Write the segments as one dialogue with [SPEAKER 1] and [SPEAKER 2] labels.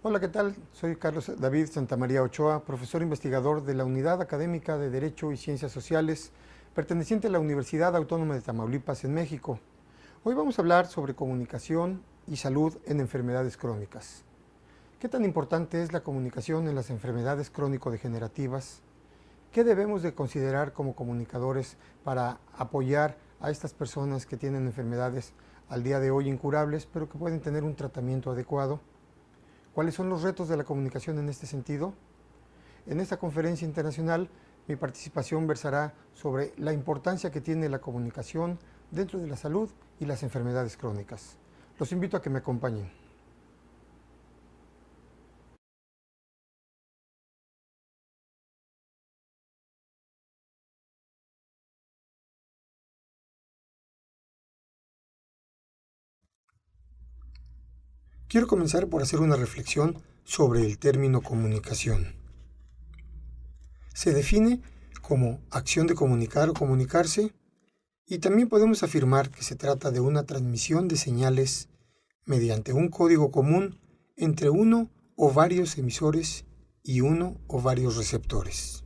[SPEAKER 1] Hola, ¿qué tal? Soy Carlos David Santamaría Ochoa, profesor investigador de la Unidad Académica de Derecho y Ciencias Sociales, perteneciente a la Universidad Autónoma de Tamaulipas en México. Hoy vamos a hablar sobre comunicación y salud en enfermedades crónicas. ¿Qué tan importante es la comunicación en las enfermedades crónico-degenerativas? ¿Qué debemos de considerar como comunicadores para apoyar a estas personas que tienen enfermedades al día de hoy incurables, pero que pueden tener un tratamiento adecuado? ¿Cuáles son los retos de la comunicación en este sentido? En esta conferencia internacional, mi participación versará sobre la importancia que tiene la comunicación dentro de la salud y las enfermedades crónicas. Los invito a que me acompañen. Quiero comenzar por hacer una reflexión sobre el término comunicación. Se define como acción de comunicar o comunicarse, y también podemos afirmar que se trata de una transmisión de señales mediante un código común entre uno o varios emisores y uno o varios receptores.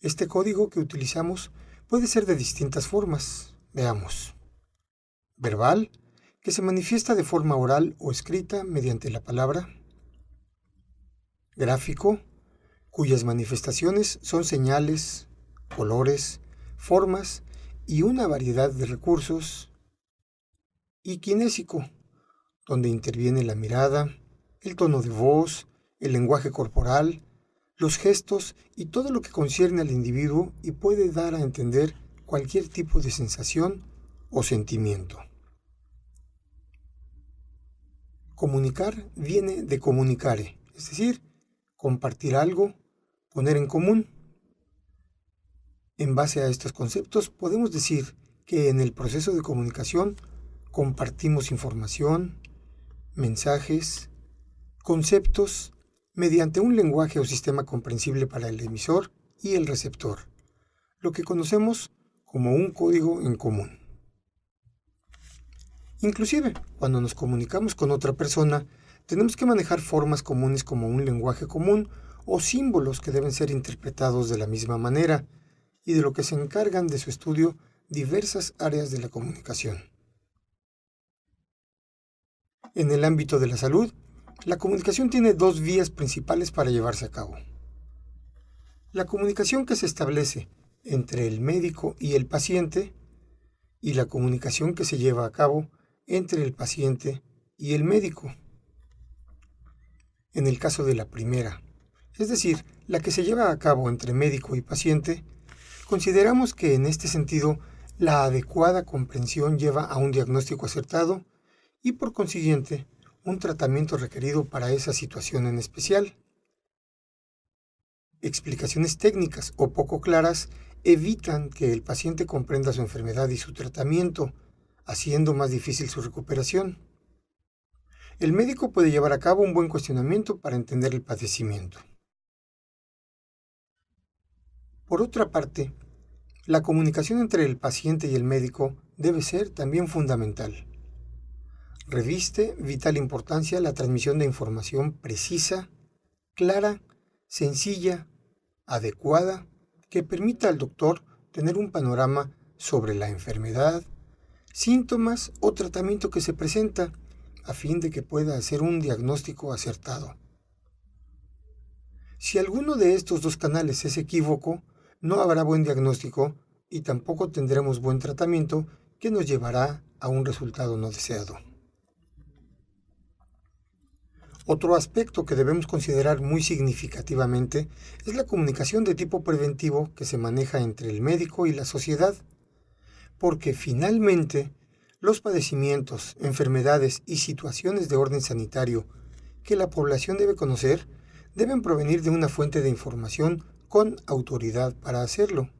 [SPEAKER 1] Este código que utilizamos puede ser de distintas formas. Veamos. Verbal, que se manifiesta de forma oral o escrita mediante la palabra. Gráfico, cuyas manifestaciones son señales, colores, formas y una variedad de recursos. Y kinésico, donde interviene la mirada, el tono de voz, el lenguaje corporal, los gestos y todo lo que concierne al individuo y puede dar a entender cualquier tipo de sensación o sentimiento. Comunicar viene de comunicare, es decir, compartir algo, poner en común. En base a estos conceptos podemos decir que en el proceso de comunicación compartimos información, mensajes, conceptos mediante un lenguaje o sistema comprensible para el emisor y el receptor, lo que conocemos como un código en común. Inclusive, cuando nos comunicamos con otra persona, tenemos que manejar formas comunes como un lenguaje común o símbolos que deben ser interpretados de la misma manera y de lo que se encargan de su estudio diversas áreas de la comunicación. En el ámbito de la salud, la comunicación tiene dos vías principales para llevarse a cabo. La comunicación que se establece entre el médico y el paciente y la comunicación que se lleva a cabo entre el paciente y el médico. En el caso de la primera, es decir, la que se lleva a cabo entre médico y paciente, consideramos que en este sentido la adecuada comprensión lleva a un diagnóstico acertado y por consiguiente un tratamiento requerido para esa situación en especial. Explicaciones técnicas o poco claras evitan que el paciente comprenda su enfermedad y su tratamiento, haciendo más difícil su recuperación. El médico puede llevar a cabo un buen cuestionamiento para entender el padecimiento. Por otra parte, la comunicación entre el paciente y el médico debe ser también fundamental. Reviste vital importancia la transmisión de información precisa, clara, sencilla, adecuada, que permita al doctor tener un panorama sobre la enfermedad, síntomas o tratamiento que se presenta, a fin de que pueda hacer un diagnóstico acertado. Si alguno de estos dos canales es equívoco, no habrá buen diagnóstico y tampoco tendremos buen tratamiento que nos llevará a un resultado no deseado. Otro aspecto que debemos considerar muy significativamente es la comunicación de tipo preventivo que se maneja entre el médico y la sociedad, porque finalmente los padecimientos, enfermedades y situaciones de orden sanitario que la población debe conocer deben provenir de una fuente de información con autoridad para hacerlo.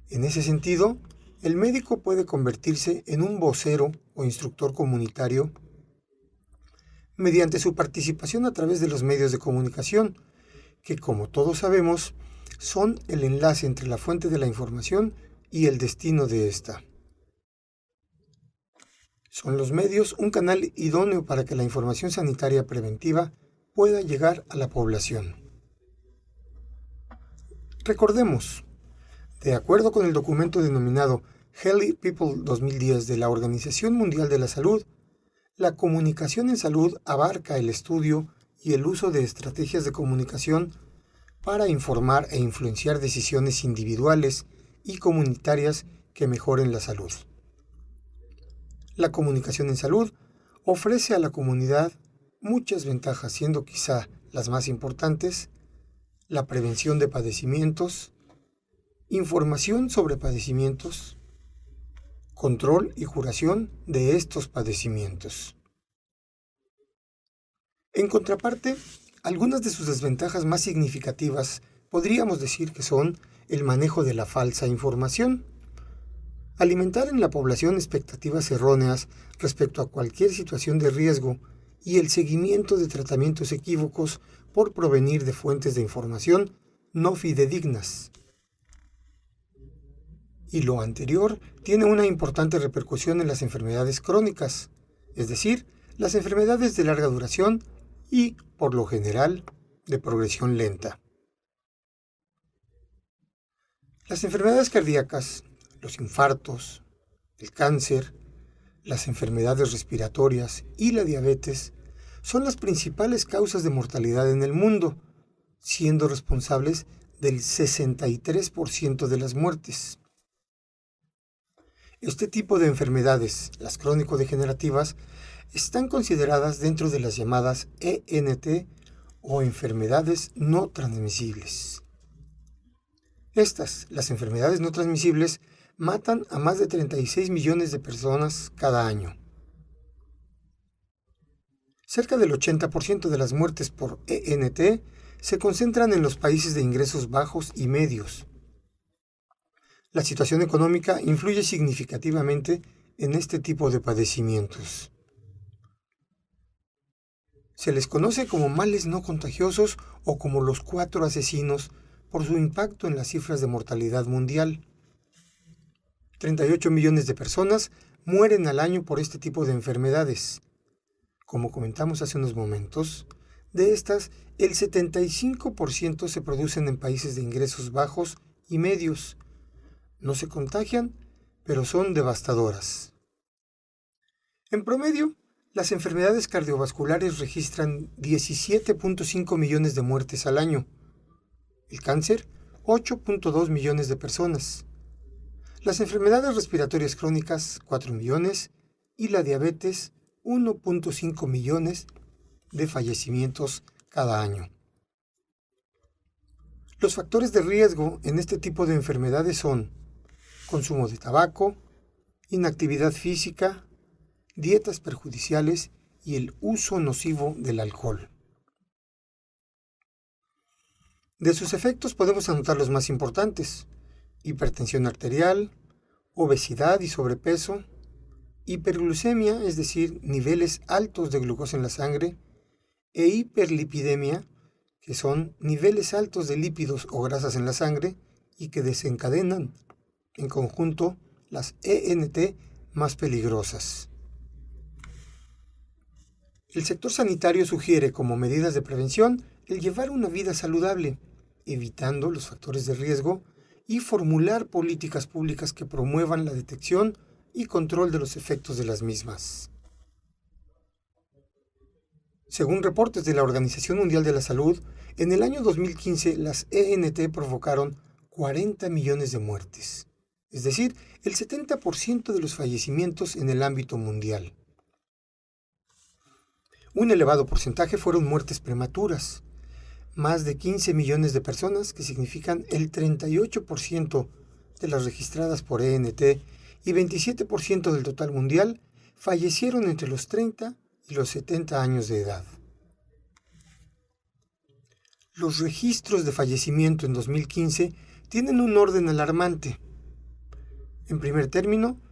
[SPEAKER 1] En ese sentido, el médico puede convertirse en un vocero o instructor comunitario mediante su participación a través de los medios de comunicación, que como todos sabemos, son el enlace entre la fuente de la información y el destino de ésta. Son los medios un canal idóneo para que la información sanitaria preventiva pueda llegar a la población. Recordemos, de acuerdo con el documento denominado Healthy People 2010 de la Organización Mundial de la Salud, la comunicación en salud abarca el estudio y el uso de estrategias de comunicación para informar e influenciar decisiones individuales y comunitarias que mejoren la salud. La comunicación en salud ofrece a la comunidad muchas ventajas, siendo quizá las más importantes la prevención de padecimientos, información sobre padecimientos, control y curación de estos padecimientos. En contraparte, algunas de sus desventajas más significativas podríamos decir que son el manejo de la falsa información, alimentar en la población expectativas erróneas respecto a cualquier situación de riesgo y el seguimiento de tratamientos equívocos por provenir de fuentes de información no fidedignas. Y lo anterior tiene una importante repercusión en las enfermedades crónicas, es decir, las enfermedades de larga duración y, por lo general, de progresión lenta. Las enfermedades cardíacas, los infartos, el cáncer, las enfermedades respiratorias y la diabetes son las principales causas de mortalidad en el mundo, siendo responsables del 63% de las muertes. Este tipo de enfermedades, las crónico-degenerativas, están consideradas dentro de las llamadas ENT o enfermedades no transmisibles. Las enfermedades no transmisibles, matan a más de 36 millones de personas cada año. Cerca del 80% de las muertes por ENT se concentran en los países de ingresos bajos y medios. La situación económica influye significativamente en este tipo de padecimientos. Se les conoce como males no contagiosos o como los 4 asesinos por su impacto en las cifras de mortalidad mundial. 38 millones de personas mueren al año por este tipo de enfermedades. Como comentamos hace unos momentos, de estas, el 75% se producen en países de ingresos bajos y medios. No se contagian, pero son devastadoras. En promedio, las enfermedades cardiovasculares registran 17.5 millones de muertes al año. El cáncer, 8.2 millones de personas. Las enfermedades respiratorias crónicas, 4 millones. Y la diabetes, 1.5 millones de fallecimientos cada año. Los factores de riesgo en este tipo de enfermedades son consumo de tabaco, inactividad física, dietas perjudiciales y el uso nocivo del alcohol. De sus efectos podemos anotar los más importantes: hipertensión arterial, obesidad y sobrepeso, hiperglucemia, es decir, niveles altos de glucosa en la sangre, e hiperlipidemia, que son niveles altos de lípidos o grasas en la sangre y que desencadenan en conjunto las ENT más peligrosas. El sector sanitario sugiere como medidas de prevención el llevar una vida saludable, evitando los factores de riesgo y formular políticas públicas que promuevan la detección y control de los efectos de las mismas. Según reportes de la Organización Mundial de la Salud, en el año 2015 las ENT provocaron 40 millones de muertes, es decir, el 70% de los fallecimientos en el ámbito mundial. Un elevado porcentaje fueron muertes prematuras, más de 15 millones de personas, que significan el 38% de las registradas por ENT, y 27% del total mundial fallecieron entre los 30 y los 70 años de edad. Los registros de fallecimiento en 2015 tienen un orden alarmante. En primer término,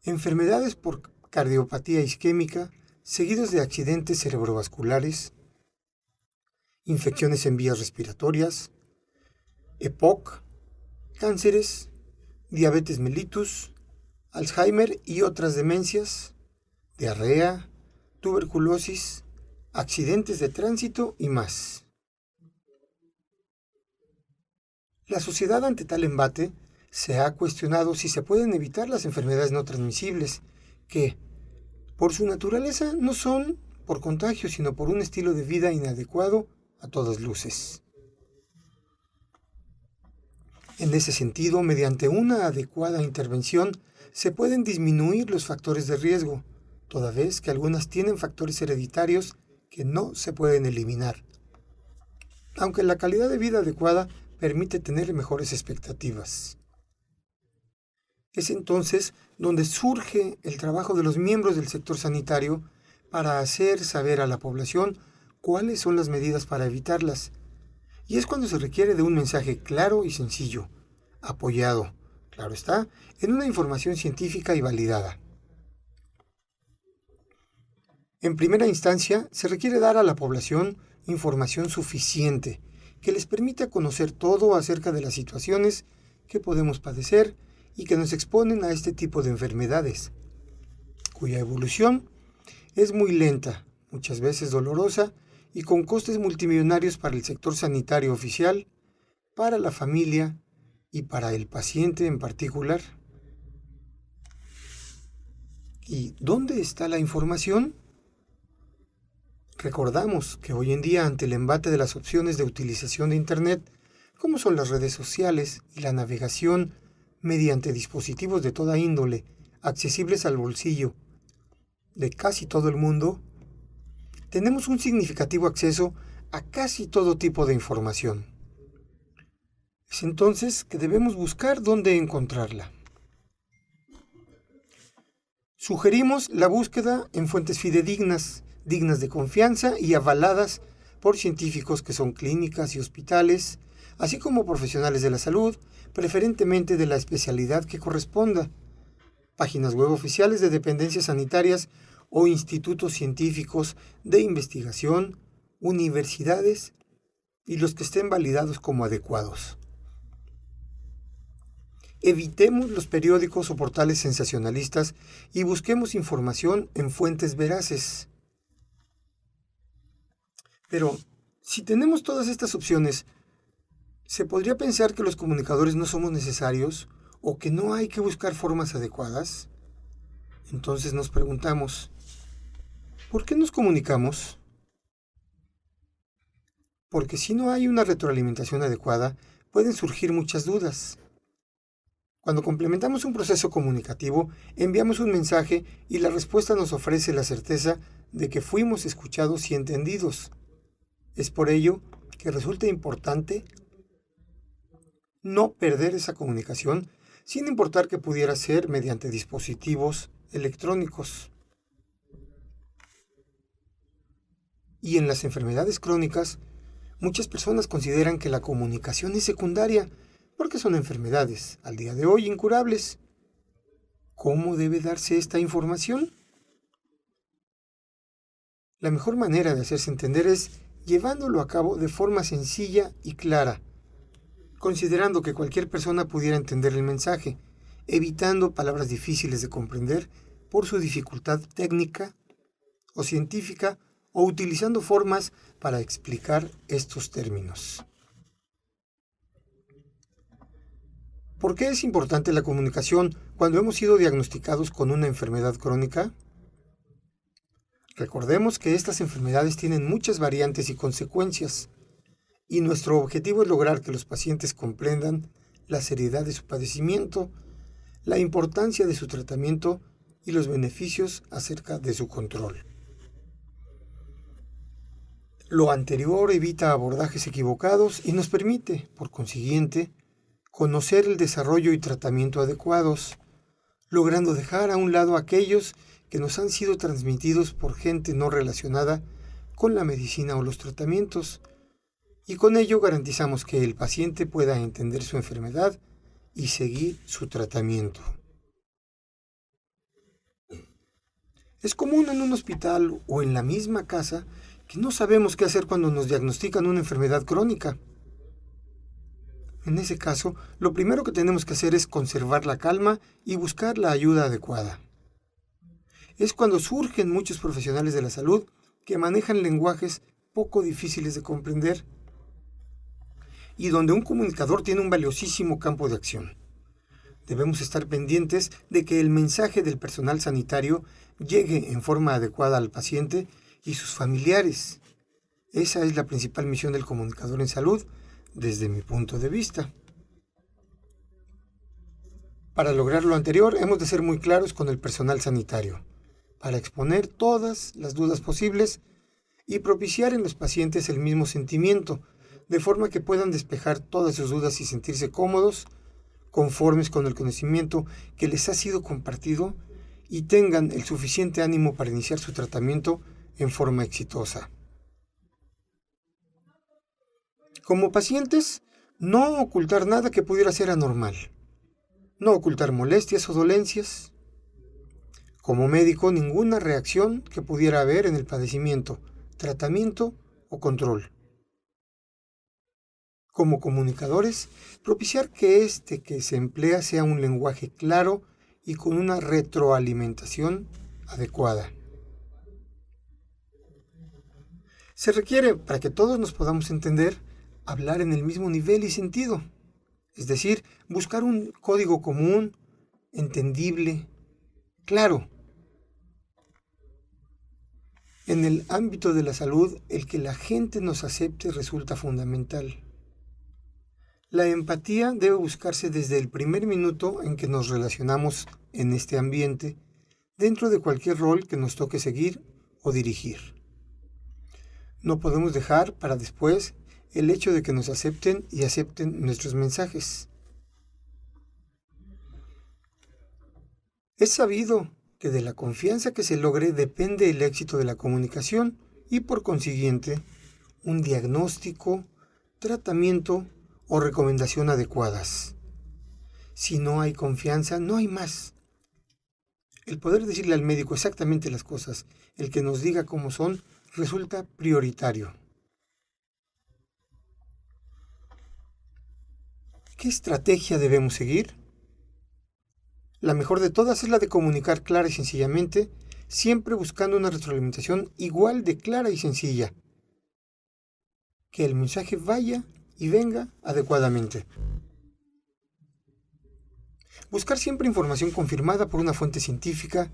[SPEAKER 1] enfermedades por cardiopatía isquémica, seguidos de accidentes cerebrovasculares, infecciones en vías respiratorias, EPOC, cánceres, diabetes mellitus, Alzheimer y otras demencias, diarrea, tuberculosis, accidentes de tránsito y más. La sociedad ante tal embate se ha cuestionado si se pueden evitar las enfermedades no transmisibles, que, por su naturaleza, no son por contagio, sino por un estilo de vida inadecuado a todas luces. En ese sentido, mediante una adecuada intervención, se pueden disminuir los factores de riesgo, toda vez que algunas tienen factores hereditarios que no se pueden eliminar, aunque la calidad de vida adecuada permite tener mejores expectativas. Es entonces donde surge el trabajo de los miembros del sector sanitario para hacer saber a la población cuáles son las medidas para evitarlas. Y es cuando se requiere de un mensaje claro y sencillo, apoyado, claro está, en una información científica y validada. En primera instancia, se requiere dar a la población información suficiente que les permita conocer todo acerca de las situaciones que podemos padecer y que nos exponen a este tipo de enfermedades, cuya evolución es muy lenta, muchas veces dolorosa y con costes multimillonarios para el sector sanitario oficial, para la familia y para el paciente en particular. ¿Y dónde está la información? Recordamos que hoy en día, ante el embate de las opciones de utilización de Internet, como son las redes sociales y la navegación mediante dispositivos de toda índole, accesibles al bolsillo de casi todo el mundo, tenemos un significativo acceso a casi todo tipo de información. Es entonces que debemos buscar dónde encontrarla. Sugerimos la búsqueda en fuentes fidedignas, dignas de confianza y avaladas por científicos que son clínicas y hospitales, así como profesionales de la salud, preferentemente de la especialidad que corresponda, páginas web oficiales de dependencias sanitarias o institutos científicos de investigación, universidades y los que estén validados como adecuados. Evitemos los periódicos o portales sensacionalistas y busquemos información en fuentes veraces. Pero, si tenemos todas estas opciones, ¿se podría pensar que los comunicadores no somos necesarios o que no hay que buscar formas adecuadas? Entonces nos preguntamos, ¿por qué nos comunicamos? Porque si no hay una retroalimentación adecuada, pueden surgir muchas dudas. Cuando complementamos un proceso comunicativo, enviamos un mensaje y la respuesta nos ofrece la certeza de que fuimos escuchados y entendidos. Es por ello que resulta importante no perder esa comunicación, sin importar que pudiera ser mediante dispositivos electrónicos. Y en las enfermedades crónicas, muchas personas consideran que la comunicación es secundaria, porque son enfermedades, al día de hoy, incurables. ¿Cómo debe darse esta información? La mejor manera de hacerse entender es llevándolo a cabo de forma sencilla y clara, considerando que cualquier persona pudiera entender el mensaje, evitando palabras difíciles de comprender por su dificultad técnica o científica o utilizando formas para explicar estos términos. ¿Por qué es importante la comunicación cuando hemos sido diagnosticados con una enfermedad crónica? Recordemos que estas enfermedades tienen muchas variantes y consecuencias, y nuestro objetivo es lograr que los pacientes comprendan la seriedad de su padecimiento, la importancia de su tratamiento y los beneficios acerca de su control. Lo anterior evita abordajes equivocados y nos permite, por consiguiente, conocer el desarrollo y tratamiento adecuados, logrando dejar a un lado aquellos que nos han sido transmitidos por gente no relacionada con la medicina o los tratamientos, y con ello garantizamos que el paciente pueda entender su enfermedad y seguir su tratamiento. Es común en un hospital o en la misma casa que no sabemos qué hacer cuando nos diagnostican una enfermedad crónica. En ese caso, lo primero que tenemos que hacer es conservar la calma y buscar la ayuda adecuada. es cuando surgen muchos profesionales de la salud que manejan lenguajes poco difíciles de comprender y donde un comunicador tiene un valiosísimo campo de acción. Debemos estar pendientes de que el mensaje del personal sanitario llegue en forma adecuada al paciente y sus familiares. Esa es la principal misión del comunicador en salud, desde mi punto de vista. Para lograr lo anterior, hemos de ser muy claros con el personal sanitario, para exponer todas las dudas posibles y propiciar en los pacientes el mismo sentimiento, de forma que puedan despejar todas sus dudas y sentirse cómodos, conformes con el conocimiento que les ha sido compartido y tengan el suficiente ánimo para iniciar su tratamiento en forma exitosa. Como pacientes, no ocultar nada que pudiera ser anormal, no ocultar molestias o dolencias. Como médico, ninguna reacción que pudiera haber en el padecimiento, tratamiento o control. Como comunicadores, propiciar que que se emplea sea un lenguaje claro y con una retroalimentación adecuada. Se requiere, para que todos nos podamos entender, hablar en el mismo nivel y sentido, es decir, buscar un código común, entendible, claro. En el ámbito de la salud, el que la gente nos acepte resulta fundamental. La empatía debe buscarse desde el primer minuto en que nos relacionamos en este ambiente, dentro de cualquier rol que nos toque seguir o dirigir. No podemos dejar para después el hecho de que nos acepten y acepten nuestros mensajes. Es sabido que de la confianza que se logre depende el éxito de la comunicación y, por consiguiente, un diagnóstico, tratamiento o recomendación adecuadas. Si no hay confianza, no hay más. El poder decirle al médico exactamente las cosas, el que nos diga cómo son, resulta prioritario. ¿Qué estrategia debemos seguir? La mejor de todas es la de comunicar clara y sencillamente, siempre buscando una retroalimentación igual de clara y sencilla. Que el mensaje vaya y venga adecuadamente. Buscar siempre información confirmada por una fuente científica,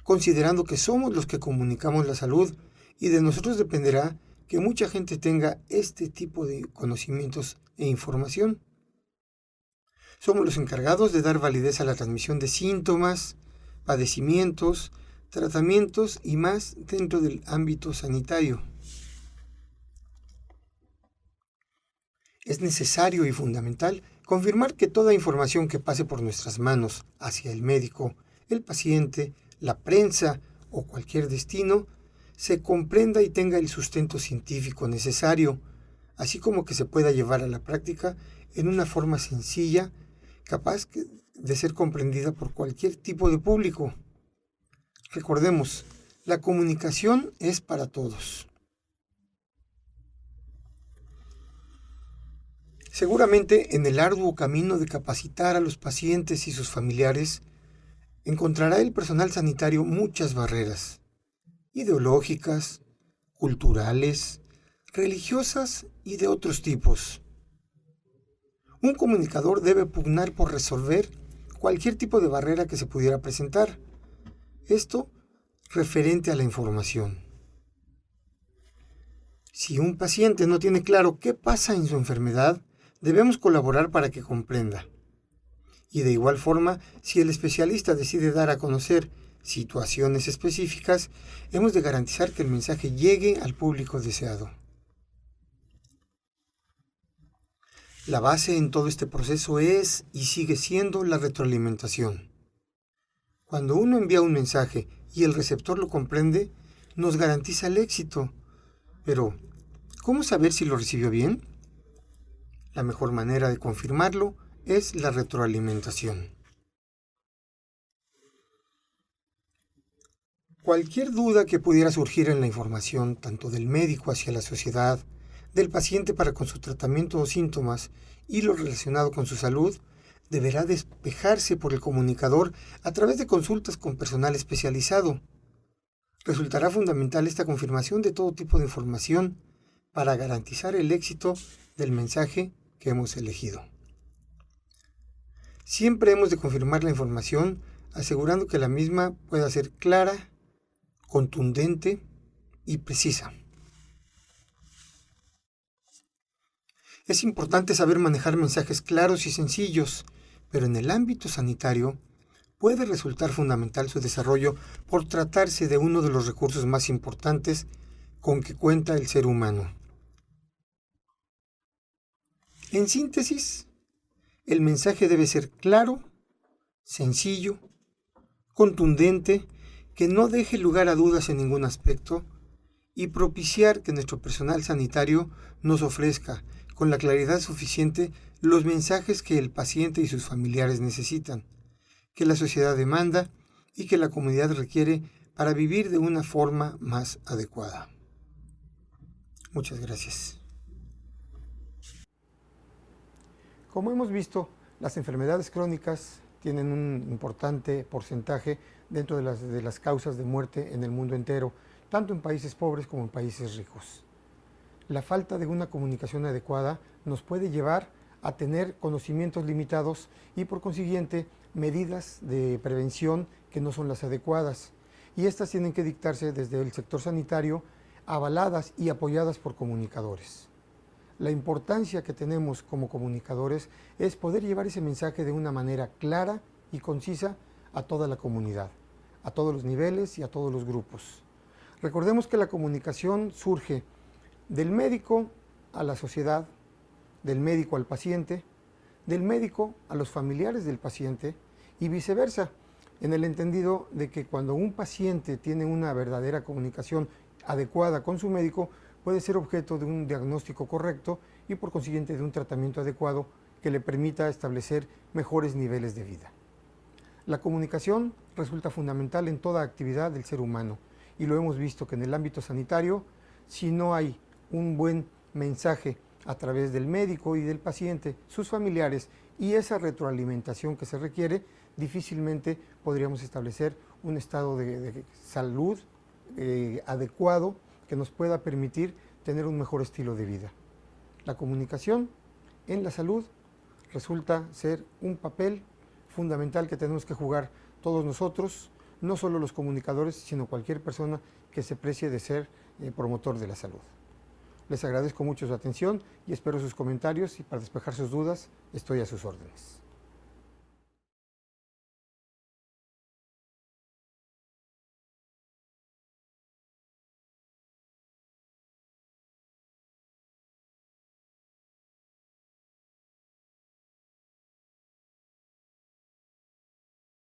[SPEAKER 1] considerando que somos los que comunicamos la salud y de nosotros dependerá que mucha gente tenga este tipo de conocimientos e información. Somos los encargados de dar validez a la transmisión de síntomas, padecimientos, tratamientos y más dentro del ámbito sanitario. Es necesario y fundamental confirmar que toda información que pase por nuestras manos hacia el médico, el paciente, la prensa o cualquier destino, se comprenda y tenga el sustento científico necesario, así como que se pueda llevar a la práctica en una forma sencilla, capaz de ser comprendida por cualquier tipo de público. Recordemos, la comunicación es para todos. Seguramente en el arduo camino de capacitar a los pacientes y sus familiares, encontrará el personal sanitario muchas barreras, ideológicas, culturales, religiosas y de otros tipos. Un comunicador debe pugnar por resolver cualquier tipo de barrera que se pudiera presentar. Esto referente a la información. Si un paciente no tiene claro qué pasa en su enfermedad, debemos colaborar para que comprenda. Y de igual forma, si el especialista decide dar a conocer situaciones específicas, hemos de garantizar que el mensaje llegue al público deseado. La base en todo este proceso es y sigue siendo la retroalimentación. Cuando uno envía un mensaje y el receptor lo comprende, nos garantiza el éxito. Pero, ¿cómo saber si lo recibió bien? La mejor manera de confirmarlo es la retroalimentación. Cualquier duda que pudiera surgir en la información, tanto del médico hacia la sociedad, del paciente para con su tratamiento o síntomas y lo relacionado con su salud, deberá despejarse por el comunicador a través de consultas con personal especializado. Resultará fundamental esta confirmación de todo tipo de información para garantizar el éxito del mensaje que hemos elegido. Siempre hemos de confirmar la información asegurando que la misma pueda ser clara, contundente y precisa. Es importante saber manejar mensajes claros y sencillos, pero en el ámbito sanitario puede resultar fundamental su desarrollo por tratarse de uno de los recursos más importantes con que cuenta el ser humano. En síntesis, el mensaje debe ser claro, sencillo, contundente, que no deje lugar a dudas en ningún aspecto y propiciar que nuestro personal sanitario nos ofrezca con la claridad suficiente los mensajes que el paciente y sus familiares necesitan, que la sociedad demanda y que la comunidad requiere para vivir de una forma más adecuada. Muchas gracias. Como hemos visto, las enfermedades crónicas tienen un importante porcentaje dentro de las causas de muerte en el mundo entero, tanto en países pobres como en países ricos. La falta de una comunicación adecuada nos puede llevar a tener conocimientos limitados y por consiguiente medidas de prevención que no son las adecuadas. Y estas tienen que dictarse desde el sector sanitario, avaladas y apoyadas por comunicadores. La importancia que tenemos como comunicadores es poder llevar ese mensaje de una manera clara y concisa a toda la comunidad, a todos los niveles y a todos los grupos. Recordemos que la comunicación surge del médico a la sociedad, del médico al paciente, del médico a los familiares del paciente y viceversa, en el entendido de que cuando un paciente tiene una verdadera comunicación adecuada con su médico, puede ser objeto de un diagnóstico correcto y por consiguiente de un tratamiento adecuado que le permita establecer mejores niveles de vida. La comunicación resulta fundamental en toda actividad del ser humano y lo hemos visto que en el ámbito sanitario, si no hay un buen mensaje a través del médico y del paciente, sus familiares y esa retroalimentación que se requiere, difícilmente podríamos establecer un estado de salud adecuado que nos pueda permitir tener un mejor estilo de vida. La comunicación en la salud resulta ser un papel fundamental que tenemos que jugar todos nosotros, no solo los comunicadores, sino cualquier persona que se precie de ser promotor de la salud. Les agradezco mucho su atención y espero sus comentarios y para despejar sus dudas estoy a sus órdenes.